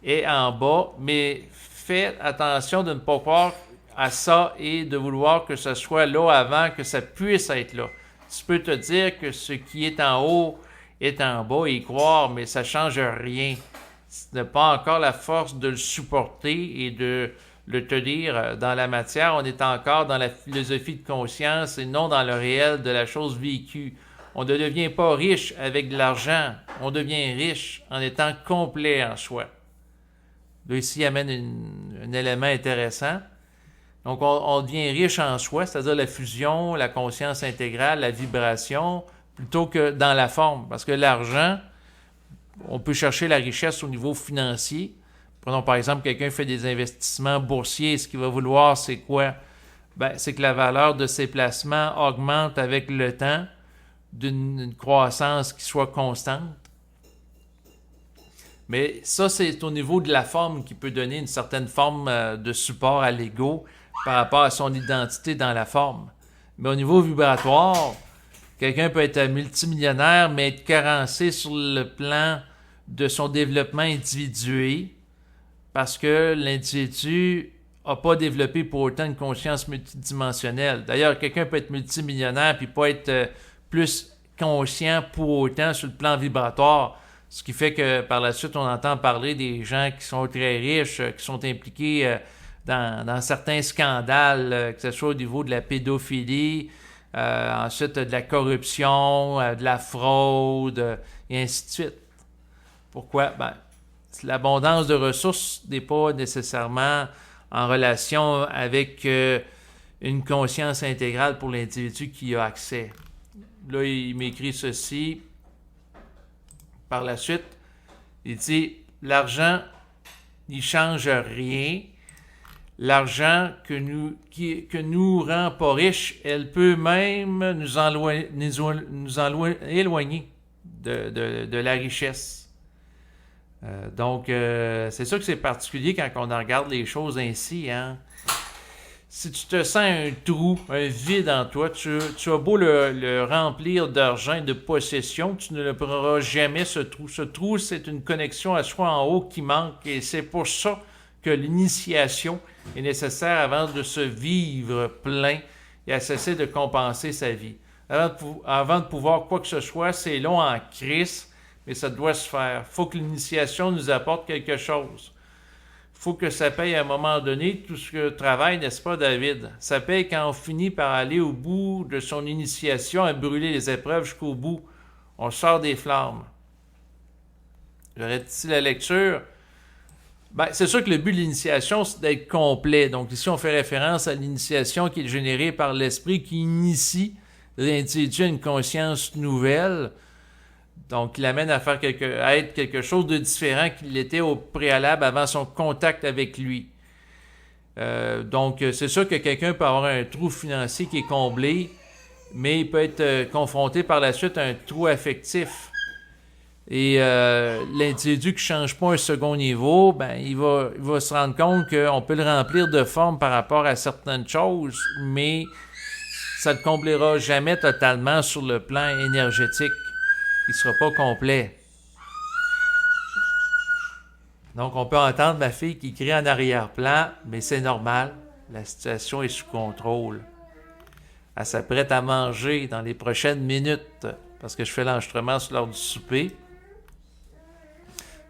est en bas, mais faites attention de ne pas croire à ça et de vouloir que ce soit là avant que ça puisse être là. Tu peux te dire que ce qui est en haut est en bas et y croire, mais ça ne change rien. Tu n'as pas encore la force de le supporter et de le tenir dans la matière. On est encore dans la philosophie de conscience et non dans le réel de la chose vécue. On ne devient pas riche avec de l'argent. On devient riche en étant complet en soi. Là, ici, il amène un élément intéressant. Donc, on devient riche en soi, c'est-à-dire la fusion, la conscience intégrale, la vibration, plutôt que dans la forme. Parce que l'argent, on peut chercher la richesse au niveau financier. Prenons par exemple, quelqu'un fait des investissements boursiers. Ce qu'il va vouloir, c'est quoi? Ben, c'est que la valeur de ses placements augmente avec le temps d'une croissance qui soit constante. Mais ça, c'est au niveau de la forme qui peut donner une certaine forme de support à l'ego par rapport à son identité dans la forme. Mais au niveau vibratoire, quelqu'un peut être multimillionnaire, mais être carencé sur le plan de son développement individuel parce que l'individu n'a pas développé pour autant une conscience multidimensionnelle. D'ailleurs, quelqu'un peut être multimillionnaire puis pas être plus conscient pour autant sur le plan vibratoire. Ce qui fait que par la suite, on entend parler des gens qui sont très riches, qui sont impliqués dans certains scandales, que ce soit au niveau de la pédophilie, ensuite de la corruption, de la fraude, et ainsi de suite. Pourquoi? Ben, l'abondance de ressources n'est pas nécessairement en relation avec une conscience intégrale pour l'individu qui y a accès. Là, il m'écrit ceci. Par la suite, il dit « L'argent n'y change rien. L'argent que nous rend pas riches, elle peut même nous éloigner de la richesse. » Donc, c'est sûr que c'est particulier quand on regarde les choses ainsi, hein. Si tu te sens un trou, un vide en toi, tu as beau le remplir d'argent et de possession, tu ne le prendras jamais, ce trou. Ce trou, c'est une connexion à soi en haut qui manque et c'est pour ça que l'initiation est nécessaire avant de se vivre plein et à cesser de compenser sa vie. Avant de pouvoir quoi que ce soit, c'est long en crise, mais ça doit se faire. Il faut que l'initiation nous apporte quelque chose. Il faut que ça paye à un moment donné tout ce travail, n'est-ce pas, David? Ça paye quand on finit par aller au bout de son initiation, à brûler les épreuves jusqu'au bout. On sort des flammes. J'arrête ici la lecture. Ben, c'est sûr que le but de l'initiation, c'est d'être complet. Donc ici, on fait référence à l'initiation qui est générée par l'esprit qui initie l'individu à une conscience nouvelle. Donc, il l'amène à être quelque chose de différent qu'il était au préalable avant son contact avec lui. Donc, c'est sûr que quelqu'un peut avoir un trou financier qui est comblé, mais il peut être confronté par la suite à un trou affectif. Et l'individu qui ne change pas un second niveau, ben, il va se rendre compte qu'on peut le remplir de forme par rapport à certaines choses, mais ça ne le comblera jamais totalement sur le plan énergétique. Il ne sera pas complet. Donc, on peut entendre ma fille qui crie en arrière-plan, mais c'est normal. La situation est sous contrôle. Elle s'apprête à manger dans les prochaines minutes parce que je fais l'enregistrement sur l'heure du souper.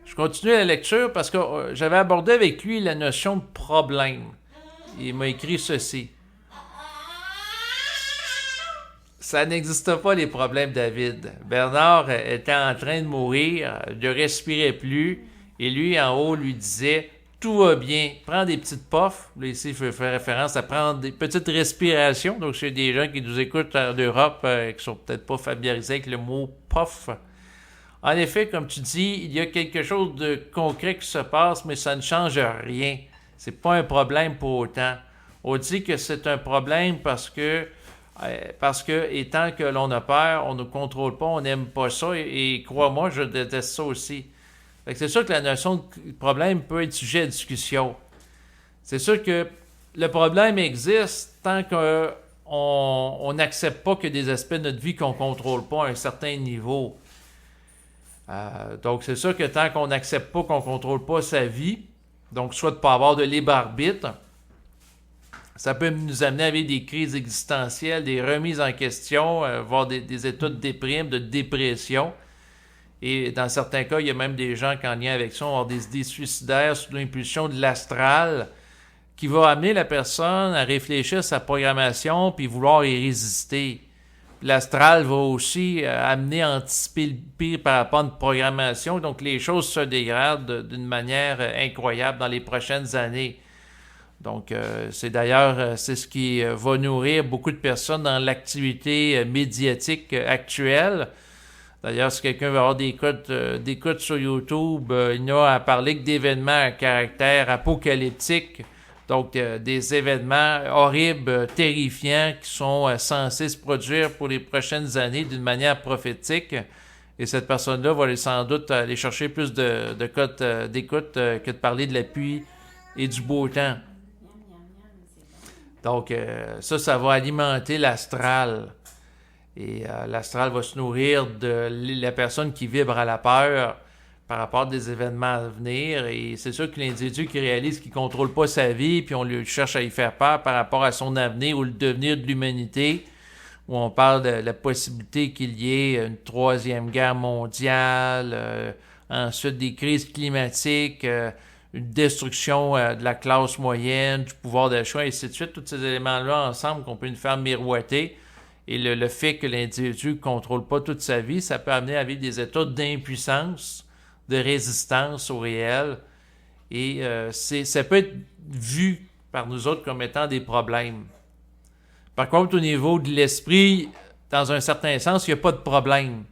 Je continue la lecture parce que j'avais abordé avec lui la notion de problème. Il m'a écrit ceci. Ça n'existe pas, les problèmes, David. Bernard était en train de mourir, ne respirait plus, et lui, en haut, lui disait « Tout va bien, prends des petites puffs. » Là, ici, il fait référence à prendre des petites respirations. Donc, c'est des gens qui nous écoutent en Europe qui sont peut-être pas familiarisés avec le mot « puff ». En effet, comme tu dis, il y a quelque chose de concret qui se passe, mais ça ne change rien. C'est pas un problème pour autant. On dit que c'est un problème parce que étant que l'on a peur, on ne contrôle pas, on n'aime pas ça, et crois-moi, je déteste ça aussi. Fait que c'est sûr que la notion de problème peut être sujet à discussion. C'est sûr que le problème existe tant qu'on n'accepte pas que des aspects de notre vie qu'on ne contrôle pas à un certain niveau. Donc c'est sûr que tant qu'on n'accepte pas qu'on ne contrôle pas sa vie, donc soit de ne pas avoir de libre arbitre, ça peut nous amener avec des crises existentielles, des remises en question, voire des états de déprime, de dépression. Et dans certains cas, il y a même des gens qui, en lien avec ça, vont avoir des idées suicidaires sous l'impulsion de l'astral, qui va amener la personne à réfléchir à sa programmation puis vouloir y résister. L'astral va aussi amener à anticiper le pire par rapport à une programmation. Donc, les choses se dégradent d'une manière incroyable dans les prochaines années. Donc, c'est ce qui va nourrir beaucoup de personnes dans l'activité médiatique actuelle. D'ailleurs, si quelqu'un veut avoir des codes sur YouTube, il n'a à parler que d'événements à caractère apocalyptique. Donc, des événements horribles, terrifiants qui sont censés se produire pour les prochaines années d'une manière prophétique. Et cette personne-là va sans doute aller chercher plus de codes d'écoute que de parler de la pluie et du beau temps. Donc, ça va alimenter l'astral. Et l'astral va se nourrir de la personne qui vibre à la peur par rapport à des événements à venir. Et c'est sûr que l'individu qui réalise qu'il ne contrôle pas sa vie, puis on lui cherche à y faire peur par rapport à son avenir ou le devenir de l'humanité, où on parle de la possibilité qu'il y ait une troisième guerre mondiale, ensuite des crises climatiques, une destruction de la classe moyenne, du pouvoir d'achat, et ainsi de suite. Tous ces éléments-là ensemble qu'on peut nous faire miroiter. Et le fait que l'individu ne contrôle pas toute sa vie, ça peut amener à vivre des états d'impuissance, de résistance au réel. Et ça peut être vu par nous autres comme étant des problèmes. Par contre, au niveau de l'esprit, dans un certain sens, il n'y a pas de problème.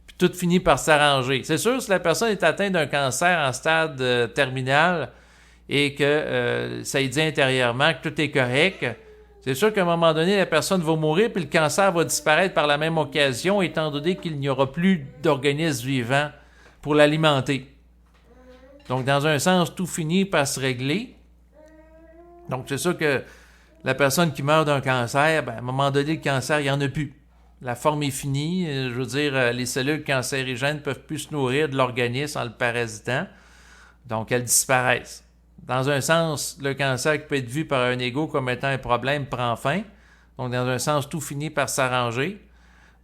Puis tout finit par s'arranger. C'est sûr, si la personne est atteinte d'un cancer en stade terminal et que ça lui dit intérieurement que tout est correct, c'est sûr qu'à un moment donné, la personne va mourir puis le cancer va disparaître par la même occasion, étant donné qu'il n'y aura plus d'organisme vivant pour l'alimenter. Donc, dans un sens, tout finit par se régler. Donc, c'est sûr que la personne qui meurt d'un cancer, à un moment donné, le cancer, il n'y en a plus. La forme est finie. Je veux dire, les cellules cancérigènes ne peuvent plus se nourrir de l'organisme en le parasitant. Donc, elles disparaissent. Dans un sens, le cancer qui peut être vu par un ego comme étant un problème prend fin. Donc, dans un sens, tout finit par s'arranger.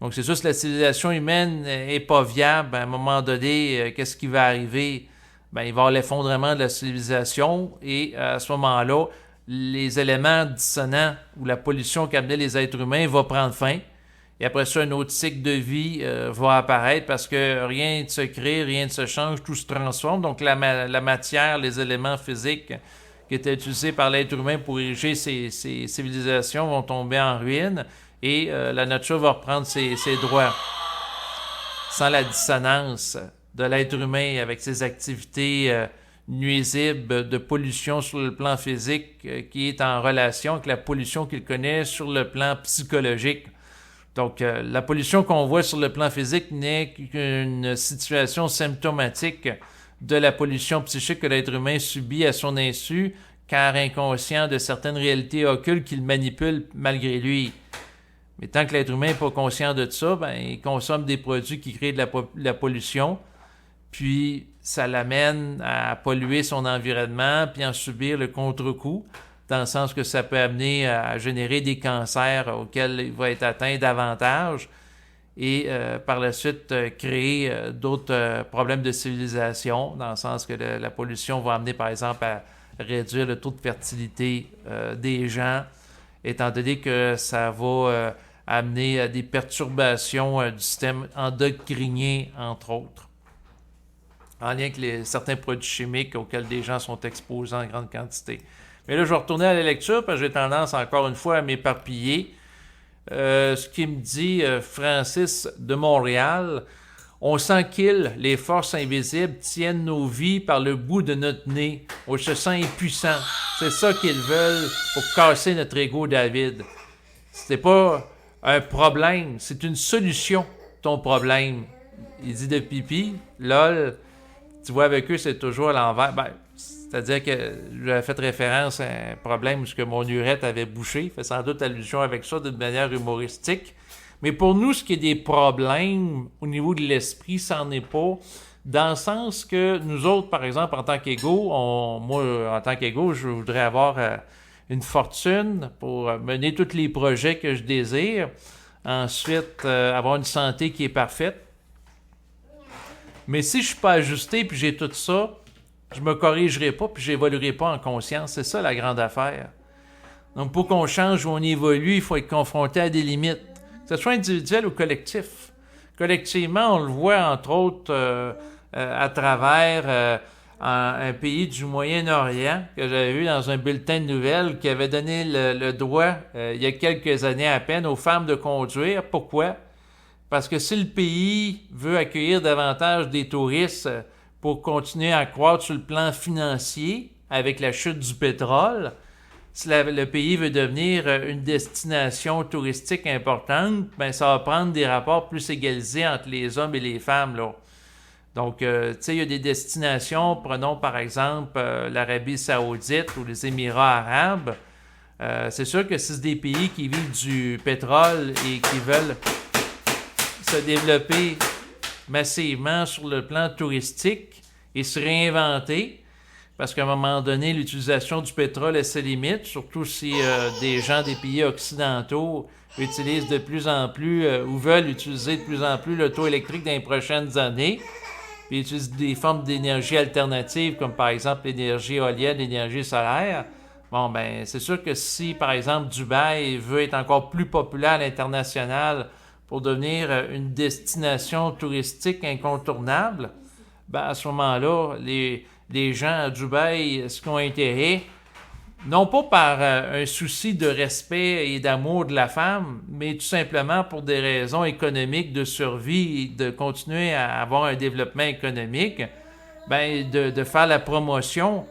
Donc, c'est sûr, si la civilisation humaine n'est pas viable, à un moment donné, qu'est-ce qui va arriver? Il va y avoir l'effondrement de la civilisation et à ce moment-là, les éléments dissonants ou la pollution qu'amenaient les êtres humains va prendre fin. Et après ça, un autre cycle de vie va apparaître parce que rien ne se crée, rien ne se change, tout se transforme. Donc la matière, les éléments physiques qui étaient utilisés par l'être humain pour ériger ces civilisations vont tomber en ruine et la nature va reprendre ses droits. Sans la dissonance de l'être humain avec ses activités nuisibles de pollution sur le plan physique qui est en relation avec la pollution qu'il connaît sur le plan psychologique. Donc, la pollution qu'on voit sur le plan physique n'est qu'une situation symptomatique de la pollution psychique que l'être humain subit à son insu, car inconscient de certaines réalités occultes qu'il manipule malgré lui. Mais tant que l'être humain n'est pas conscient de ça, il consomme des produits qui créent de la pollution, puis ça l'amène à polluer son environnement, puis en subir le contre-coup, dans le sens que ça peut amener à générer des cancers auxquels il va être atteint davantage et par la suite créer d'autres problèmes de civilisation, dans le sens que la pollution va amener par exemple à réduire le taux de fertilité des gens, étant donné que ça va amener à des perturbations du système endocrinien, entre autres, en lien avec certains produits chimiques auxquels des gens sont exposés en grande quantité. Mais là, je vais retourner à la lecture parce que j'ai tendance encore une fois à m'éparpiller. Ce qui me dit Francis de Montréal, on sent qu'ils, les forces invisibles, tiennent nos vies par le bout de notre nez. On se sent impuissant. C'est ça qu'ils veulent pour casser notre ego, David. C'est pas un problème, c'est une solution, ton problème. Il dit de pipi, lol, tu vois avec eux, c'est toujours à l'envers. C'est-à-dire que j'avais fait référence à un problème où mon urètre avait bouché. Fait sans doute allusion avec ça d'une manière humoristique. Mais pour nous, ce qui est des problèmes au niveau de l'esprit, ça n'en est pas. Dans le sens que nous autres, par exemple, en tant qu'ego, moi, en tant qu'ego, je voudrais avoir une fortune pour mener tous les projets que je désire. Ensuite, avoir une santé qui est parfaite. Mais si je ne suis pas ajusté puis j'ai tout ça, je me corrigerai pas puis j'évoluerai pas en conscience. C'est ça la grande affaire. Donc, pour qu'on change ou on évolue, il faut être confronté à des limites, que ce soit individuel ou collectif. Collectivement, on le voit entre autres à travers un pays du Moyen-Orient que j'avais vu dans un bulletin de nouvelles qui avait donné le droit, il y a quelques années à peine, aux femmes de conduire. Pourquoi? Parce que si le pays veut accueillir davantage des touristes pour continuer à croître sur le plan financier avec la chute du pétrole, si le pays veut devenir une destination touristique importante, ben ça va prendre des rapports plus égalisés entre les hommes et les femmes, là. Donc, tu sais, il y a des destinations, prenons par exemple l'Arabie Saoudite ou les Émirats arabes. C'est sûr que si c'est des pays qui vivent du pétrole et qui veulent se développer massivement sur le plan touristique et se réinventer, parce qu'à un moment donné, l'utilisation du pétrole a ses limites, surtout si des gens des pays occidentaux utilisent de plus en plus ou veulent utiliser de plus en plus l'auto électrique dans les prochaines années, puis utilisent des formes d'énergie alternatives, comme par exemple l'énergie éolienne, l'énergie solaire. Bon, ben, c'est sûr que si, par exemple, Dubaï veut être encore plus populaire à l'international pour devenir une destination touristique incontournable, ben, à ce moment-là, les gens à Dubaï, ce qu'ils ont intérêt, non pas par un souci de respect et d'amour de la femme, mais tout simplement pour des raisons économiques de survie et de continuer à avoir un développement économique, ben, de faire la promotion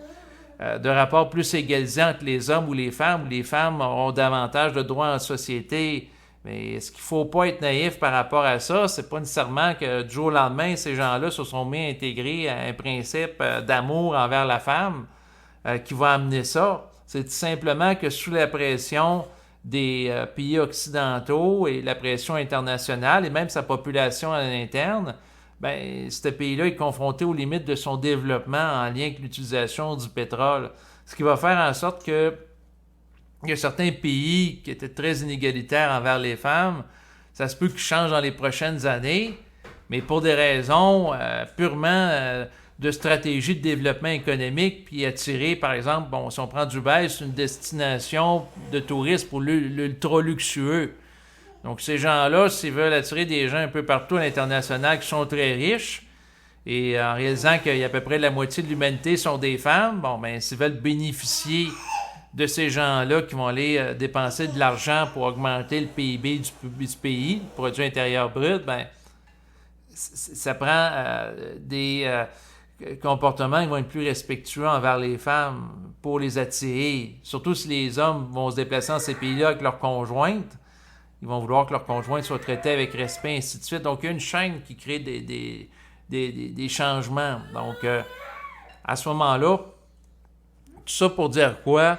de rapports plus égalisés entre les hommes ou les femmes, où les femmes auront davantage de droits en société. Mais ce qu'il ne faut pas être naïf par rapport à ça, c'est pas nécessairement que du jour au lendemain, ces gens-là se sont mis à intégrer un principe d'amour envers la femme qui va amener ça. C'est tout simplement que sous la pression des pays occidentaux et la pression internationale et même sa population à l'interne, ben, ce pays-là est confronté aux limites de son développement en lien avec l'utilisation du pétrole. Ce qui va faire en sorte que il y a certains pays qui étaient très inégalitaires envers les femmes, ça se peut qu'ils changent dans les prochaines années, mais pour des raisons purement de stratégie de développement économique, puis attirer, par exemple, bon, si on prend Dubaï, c'est une destination de tourisme pour l'ultra luxueux. Donc, ces gens-là, s'ils veulent attirer des gens un peu partout à l'international qui sont très riches, et en réalisant qu'il y a à peu près la moitié de l'humanité sont des femmes, bon, ben, s'ils veulent bénéficier de ces gens-là qui vont aller dépenser de l'argent pour augmenter le PIB du pays, le produit intérieur brut, ben, ça prend des comportements qui vont être plus respectueux envers les femmes pour les attirer. Surtout si les hommes vont se déplacer dans ces pays-là avec leurs conjointes. Ils vont vouloir que leurs conjointes soient traitées avec respect, et ainsi de suite. Donc, il y a une chaîne qui crée des changements. Donc, à ce moment-là, tout ça pour dire quoi?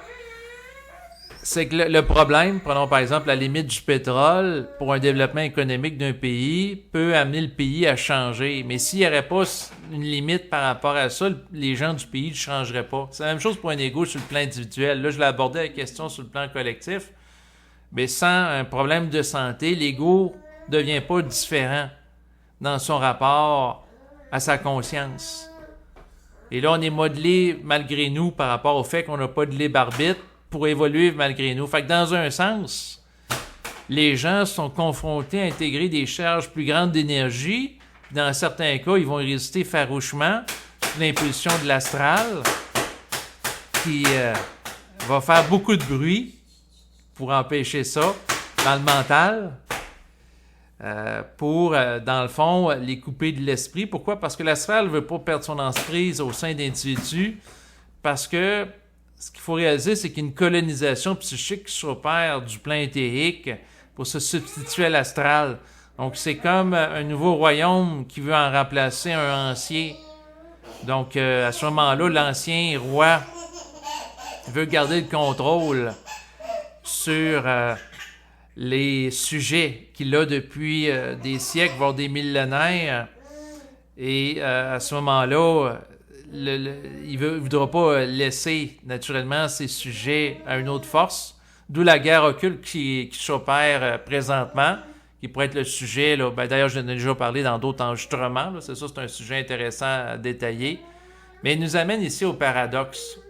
C'est que le problème, prenons par exemple la limite du pétrole pour un développement économique d'un pays, peut amener le pays à changer. Mais s'il n'y aurait pas une limite par rapport à ça, les gens du pays ne changeraient pas. C'est la même chose pour un ego sur le plan individuel. Là, je l'ai abordé la question sur le plan collectif. Mais sans un problème de santé, l'ego ne devient pas différent dans son rapport à sa conscience. Et là, on est modelé malgré nous par rapport au fait qu'on n'a pas de libre arbitre pour évoluer malgré nous. Fait que dans un sens, les gens sont confrontés à intégrer des charges plus grandes d'énergie. Dans certains cas, ils vont y résister farouchement sous l'impulsion de l'astral qui va faire beaucoup de bruit pour empêcher ça dans le mental. Pour, dans le fond, les couper de l'esprit. Pourquoi? Parce que l'astral ne veut pas perdre son emprise au sein d'individus, parce que ce qu'il faut réaliser, c'est qu'il y a une colonisation psychique qui s'opère du plan éthérique pour se substituer à l'astral. Donc, c'est comme un nouveau royaume qui veut en remplacer un ancien. Donc, à ce moment-là, l'ancien roi veut garder le contrôle sur les sujets qu'il a depuis des siècles, voire des millénaires. Et à ce moment-là, il ne voudra pas laisser naturellement ces sujets à une autre force, d'où la guerre occulte qui s'opère présentement, qui pourrait être le sujet, là, ben, d'ailleurs je l'ai déjà parlé dans d'autres enregistrements, là, c'est un sujet intéressant à détailler, mais il nous amène ici au paradoxe.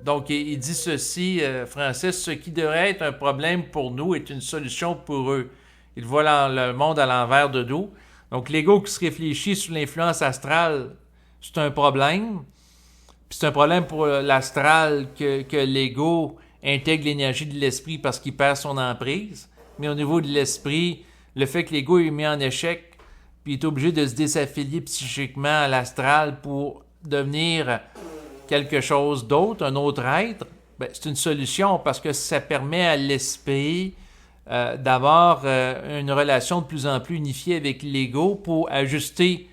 Donc il dit ceci, Francis, ce qui devrait être un problème pour nous est une solution pour eux. Il voit le monde à l'envers de dos. Donc, l'ego qui se réfléchit sous l'influence astrale, c'est un problème. Puis c'est un problème pour l'astral que l'ego intègre l'énergie de l'esprit parce qu'il perd son emprise. Mais au niveau de l'esprit, le fait que l'ego est mis en échec, puis il est obligé de se désaffilier psychiquement à l'astral pour devenir quelque chose d'autre, un autre être, Ben, c'est une solution parce que ça permet à l'esprit d'avoir une relation de plus en plus unifiée avec l'ego pour ajuster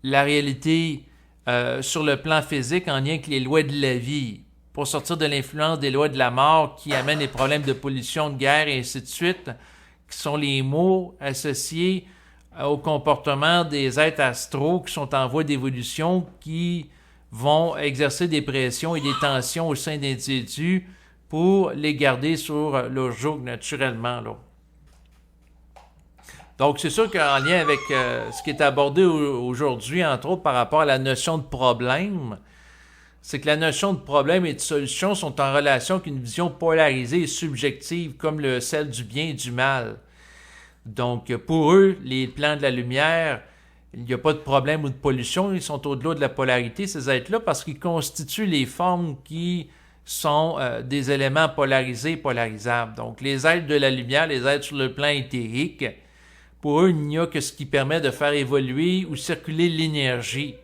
la réalité sur le plan physique en lien avec les lois de la vie, pour sortir de l'influence des lois de la mort qui amènent les problèmes de pollution, de guerre et ainsi de suite, qui sont les maux associés au comportement des êtres astraux qui sont en voie d'évolution, qui vont exercer des pressions et des tensions au sein d'individus pour les garder sur leur joug naturellement, là. Donc, c'est sûr qu'en lien avec ce qui est abordé aujourd'hui, entre autres par rapport à la notion de problème, c'est que la notion de problème et de solution sont en relation avec une vision polarisée et subjective, comme celle du bien et du mal. Donc, pour eux, les plans de la lumière, il n'y a pas de problème ou de pollution, ils sont au-delà de la polarité, ces êtres-là, parce qu'ils constituent les formes qui sont des éléments polarisés et polarisables. Donc, les êtres de la lumière, les êtres sur le plan éthérique, pour eux, il n'y a que ce qui permet de faire évoluer ou circuler l'énergie.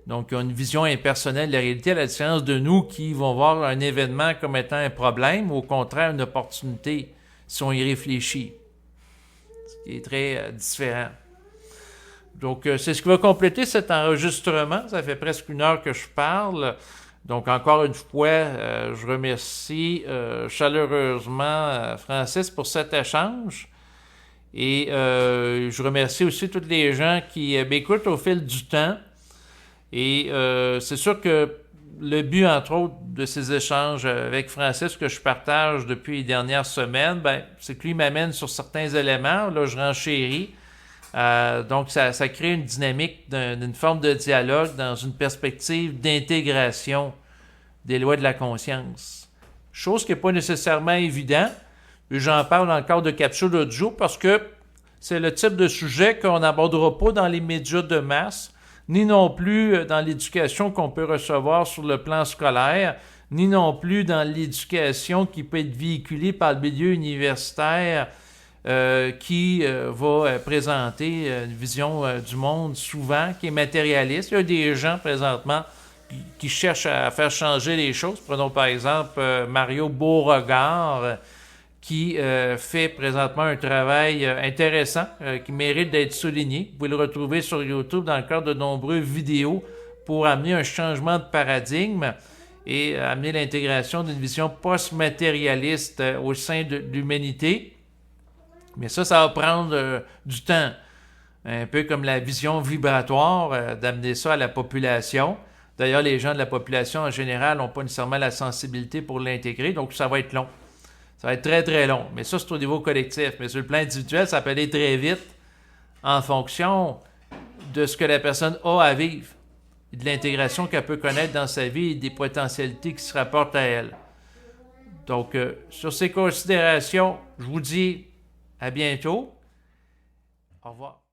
Donc, ils ont une vision impersonnelle de la réalité, à la différence de nous qui vont voir un événement comme étant un problème, ou au contraire une opportunité, si on y réfléchit. Ce qui est très différent. Donc, c'est ce qui va compléter cet enregistrement. Ça fait presque 1 heure que je parle. Donc, encore une fois, je remercie chaleureusement Francis pour cet échange. Et je remercie aussi tous les gens qui m'écoutent au fil du temps. Et c'est sûr que le but, entre autres, de ces échanges avec Francis que je partage depuis les dernières semaines, c'est que lui m'amène sur certains éléments. Là, je renchéris. Donc, ça crée une dynamique d'une forme de dialogue dans une perspective d'intégration des lois de la conscience. Chose qui n'est pas nécessairement évidente. J'en parle dans le cadre de capsules audio parce que c'est le type de sujet qu'on n'abordera pas dans les médias de masse, ni non plus dans l'éducation qu'on peut recevoir sur le plan scolaire, ni non plus dans l'éducation qui peut être véhiculée par le milieu universitaire qui va présenter une vision du monde souvent qui est matérialiste. Il y a des gens présentement qui cherchent à faire changer les choses. Prenons par exemple Mario Beauregard, qui fait présentement un travail intéressant, qui mérite d'être souligné. Vous pouvez le retrouver sur YouTube dans le cadre de nombreuses vidéos pour amener un changement de paradigme et amener l'intégration d'une vision post-matérialiste au sein de l'humanité. Mais ça va prendre du temps. Un peu comme la vision vibratoire, d'amener ça à la population. D'ailleurs, les gens de la population en général n'ont pas nécessairement la sensibilité pour l'intégrer, donc ça va être long. Ça va être très, très long. Mais ça, c'est au niveau collectif. Mais sur le plan individuel, ça peut aller très vite en fonction de ce que la personne a à vivre et de l'intégration qu'elle peut connaître dans sa vie et des potentialités qui se rapportent à elle. Donc, sur ces considérations, je vous dis à bientôt. Au revoir.